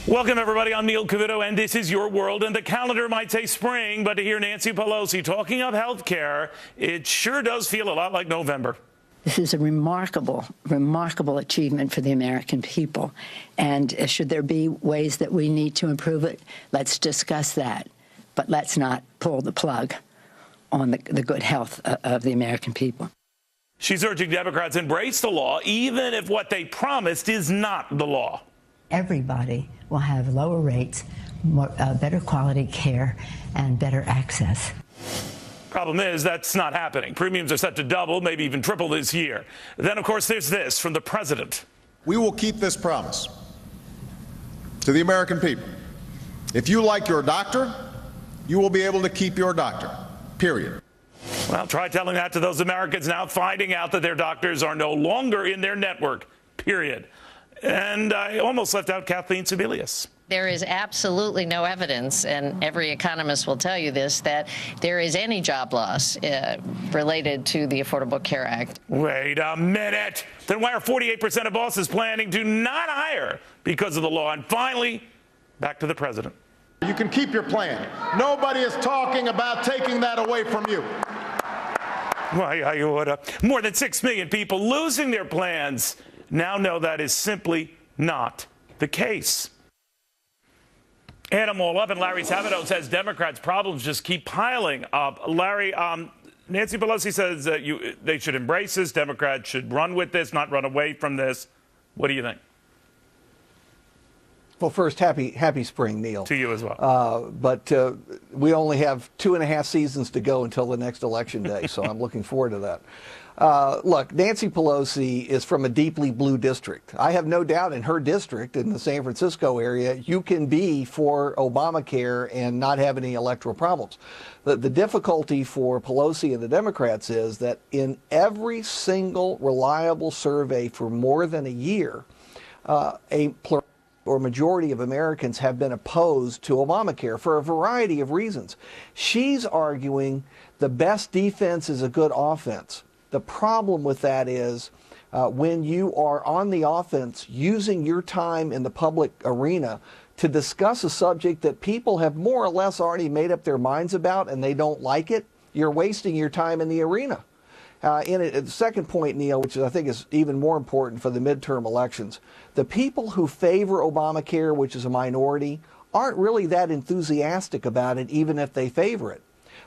Welcome, everybody. I'm Neil Cavuto, and this is Your World. And the calendar might say spring, but to hear Nancy Pelosi talking of health care, it sure does feel a lot like November. This is a remarkable, remarkable achievement for the American people. And should there be ways that we need to improve it, let's discuss that. But let's not pull the plug on the good health of the American people. She's urging Democrats embrace the law, even if what they promised is not the law. Everybody will have lower rates, better quality care, and better access. Problem is, that's not happening. Premiums are set to double, maybe even triple this year. Then, of course, there's this from the president. We will keep this promise to the American people. If you like your doctor, you will be able to keep your doctor, period. Well, try telling that to those Americans now finding out that their doctors are no longer in their network, period. And I almost left out Kathleen Sebelius. There is absolutely no evidence, and every economist will tell you this, that there is any job loss related to the Affordable Care Act. Wait a minute. Then why are 48% of bosses planning to not hire because of the law? And finally, back to the president. You can keep your plan. Nobody is talking about taking that away from you. Why, I would. More than 6 million people losing their plans now know that is simply not the case. Add them all up, and Larry Cavuto says Democrats' problems just keep piling up. Larry, Nancy Pelosi says that they should embrace this. Democrats should run with this, not run away from this. What do you think? Well, first, happy spring, Neil. To you as well. But we only have 2.5 seasons to go until the next election day, so I'm looking forward to that. Look, Nancy Pelosi is from a deeply blue district. I have no doubt in her district, in the San Francisco area, you can be for Obamacare and not have any electoral problems. The difficulty for Pelosi and the Democrats is that in every single reliable survey for more than a year, majority of Americans have been opposed to Obamacare for a variety of reasons. She's arguing the best defense is a good offense. The problem with that is when you are on the offense, using your time in the public arena to discuss a subject that people have more or less already made up their minds about and they don't like it, you're wasting your time in the arena. The second point, Neil, which I think is even more important for the midterm elections, the people who favor Obamacare, which is a minority, aren't really that enthusiastic about it, even if they favor it.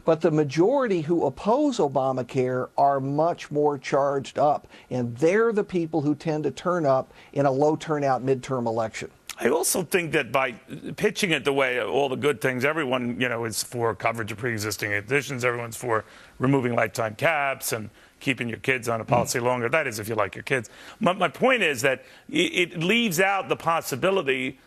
But the majority who oppose Obamacare are much more charged up, and they're the people who tend to turn up in a low turnout midterm election. I also think that by pitching it the way all the good things, everyone, is for coverage of pre-existing conditions. Everyone's for removing lifetime caps and keeping your kids on a policy longer. That is, if you like your kids. My point is that it leaves out the possibility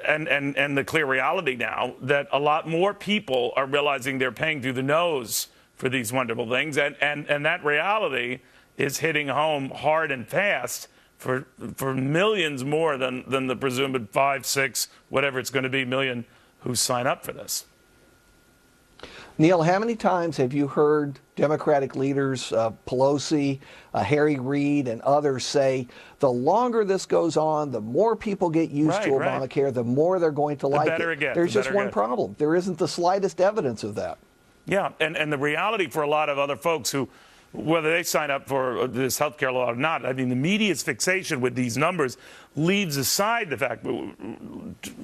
and the clear reality now that a lot more people are realizing they're paying through the nose for these wonderful things. And that reality is hitting home hard and fast for millions more than the presumed 5, 6, whatever it's going to be, million who sign up for this. Neil, how many times have you heard Democratic leaders, Pelosi, Harry Reid, and others say, the longer this goes on, the more people get used to Obamacare, the more they're going to like it. There's just one problem. There isn't the slightest evidence of that. Yeah, and the reality for a lot of other folks who, whether they sign up for this health care law or not, I mean, the media's fixation with these numbers leaves aside the fact,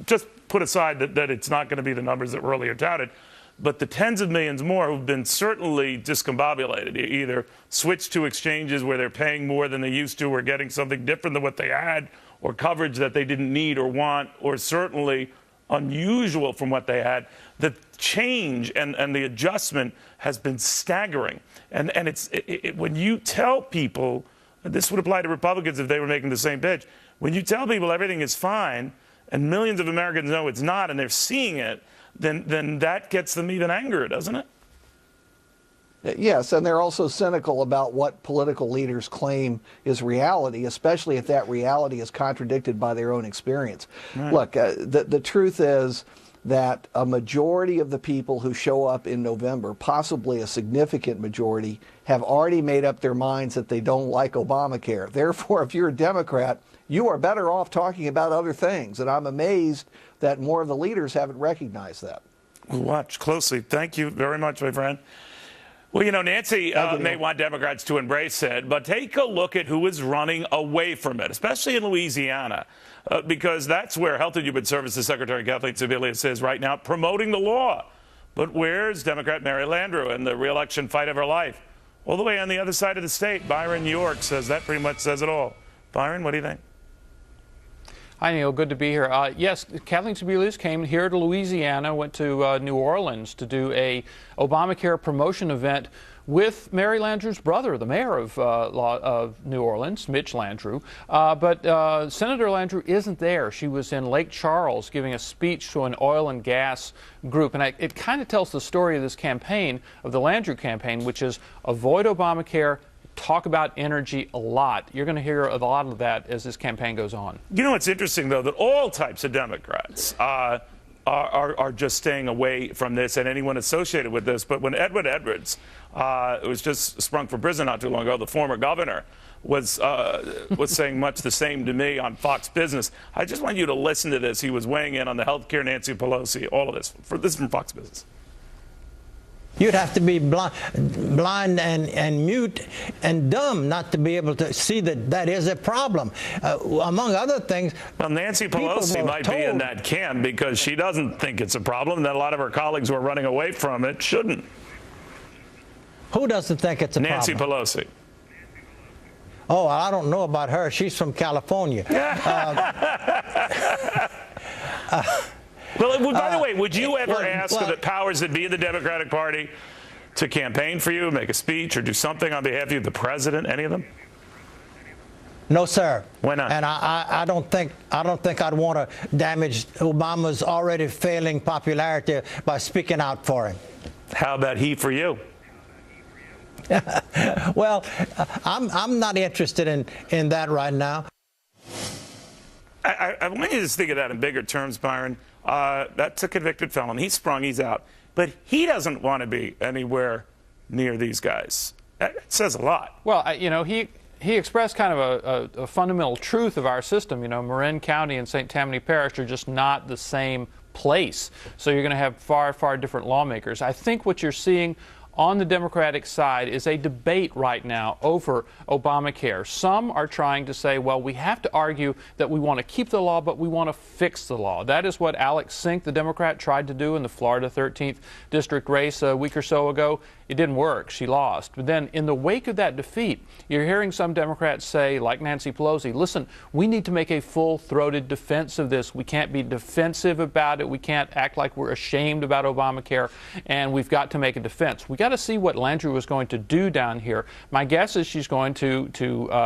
just put aside that it's not going to be the numbers that were earlier touted, but the tens of millions more who've been certainly discombobulated, either switched to exchanges where they're paying more than they used to or getting something different than what they had, or coverage that they didn't need or want, or certainly unusual from what they had. The change and the adjustment has been staggering. And when you tell people, this would apply to Republicans if they were making the same pitch, when you tell people everything is fine and millions of Americans know it's not and they're seeing it, then that gets them even angrier, doesn't it? Yes, and they're also cynical about what political leaders claim is reality, especially if that reality is contradicted by their own experience. Right. Look, the truth is that a majority of the people who show up in November, possibly a significant majority, have already made up their minds that they don't like Obamacare. Therefore, if you're a Democrat, You are better off talking about other things, and I'm amazed that more of the leaders haven't recognized that. We'll watch closely. Thank you very much, my friend. Well, you know, Nancy may want Democrats to embrace it, but take a look at who is running away from it, especially in Louisiana, because that's where Health and Human Services Secretary Kathleen Sebelius is right now, promoting the law. But where's Democrat Mary Landrieu in the re-election fight of her life? All the way on the other side of the state, Byron York says that pretty much says it all. Byron, what do you think? Hi, Neil. Good to be here. Yes, Kathleen Sebelius came here to Louisiana, went to New Orleans to do a Obamacare promotion event with Mary Landrieu's brother, the mayor of New Orleans, Mitch Landrieu. But Senator Landrieu isn't there. She was in Lake Charles giving a speech to an oil and gas group. And it kind of tells the story of this campaign, of the Landrieu campaign, which is avoid Obamacare, talk about energy a lot. You're going to hear a lot of that as this campaign goes on. You know, it's interesting, though, that all types of Democrats are just staying away from this and anyone associated with this. But when Edward Edwards was just sprung from prison not too long ago, the former governor, was saying much the same to me on Fox Business. I just want you to listen to this. He was weighing in on the health care, Nancy Pelosi, all of this. This is from Fox Business. You'd have to be blind and mute and dumb not to be able to see that that is a problem. Among other things, well, Nancy Pelosi might be in that camp because she doesn't think it's a problem, and that a lot of her colleagues who are running away from it shouldn't. Who doesn't think it's a Nancy problem? Nancy Pelosi. Oh, I don't know about her. She's from California. Well, by the way, would you ever ask the powers that be of the Democratic Party to campaign for you, make a speech, or do something on behalf of you, the president, any of them? No, sir. Why not? And I don't think I'd want to damage Obama's already failing popularity by speaking out for him. How about he for you? Well, I'm not interested in that right now. I want you to think of that in bigger terms, Byron. That's a convicted felon. He's sprung. He's out. But he doesn't want to be anywhere near these guys. That says a lot. Well, you know, he expressed kind of a fundamental truth of our system. You know, Marin County and St. Tammany Parish are just not the same place. So you're going to have far, far different lawmakers. I think what you're seeing on the Democratic side is a debate right now over Obamacare. Some are trying to say, well, we have to argue that we want to keep the law, but we want to fix the law. That is what Alex Sink, the Democrat, tried to do in the Florida 13th District race a week or so ago. It didn't work. She lost. But then in the wake of that defeat, you're hearing some Democrats say, like Nancy Pelosi, listen, we need to make a full-throated defense of this. We can't be defensive about it. We can't act like we're ashamed about Obamacare, and we've got to make a defense. We got to see what Landrieu is going to do down here. My guess is she's going to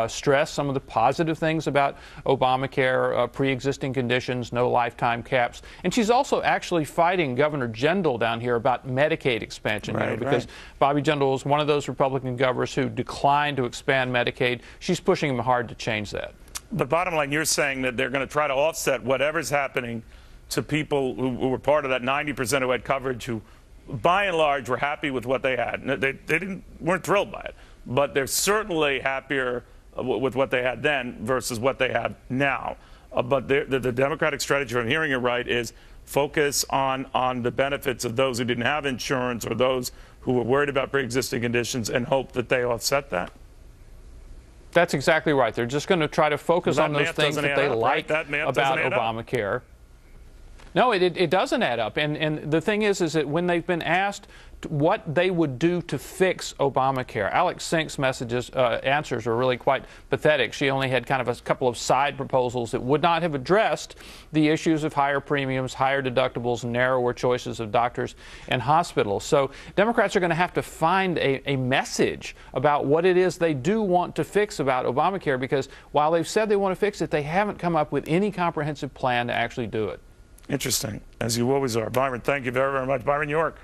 stress some of the positive things about Obamacare, pre-existing conditions, no lifetime caps. And she's also actually fighting Governor Jindal down here about Medicaid expansion, right, because Bobby Jindal is one of those Republican governors who declined to expand Medicaid. She's pushing him hard to change that. But bottom line, you're saying that they're going to try to offset whatever's happening to people who were part of that 90% who had coverage, who by and large were happy with what they had. They weren't thrilled by it, but they're certainly happier with what they had then versus what they have now. But the Democratic strategy, if I'm hearing it right, is focus on the benefits of those who didn't have insurance or those who were worried about pre-existing conditions and hope that they offset that? That's exactly right. They're just going to try to focus on those things that they like about Obamacare. No, it doesn't add up. And the thing is that when they've been asked what they would do to fix Obamacare, Alex Sink's answers were really quite pathetic. She only had kind of a couple of side proposals that would not have addressed the issues of higher premiums, higher deductibles, narrower choices of doctors and hospitals. So Democrats are going to have to find a message about what it is they do want to fix about Obamacare, because while they've said they want to fix it, they haven't come up with any comprehensive plan to actually do it. Interesting, as you always are. Byron, thank you very, very much. Byron York.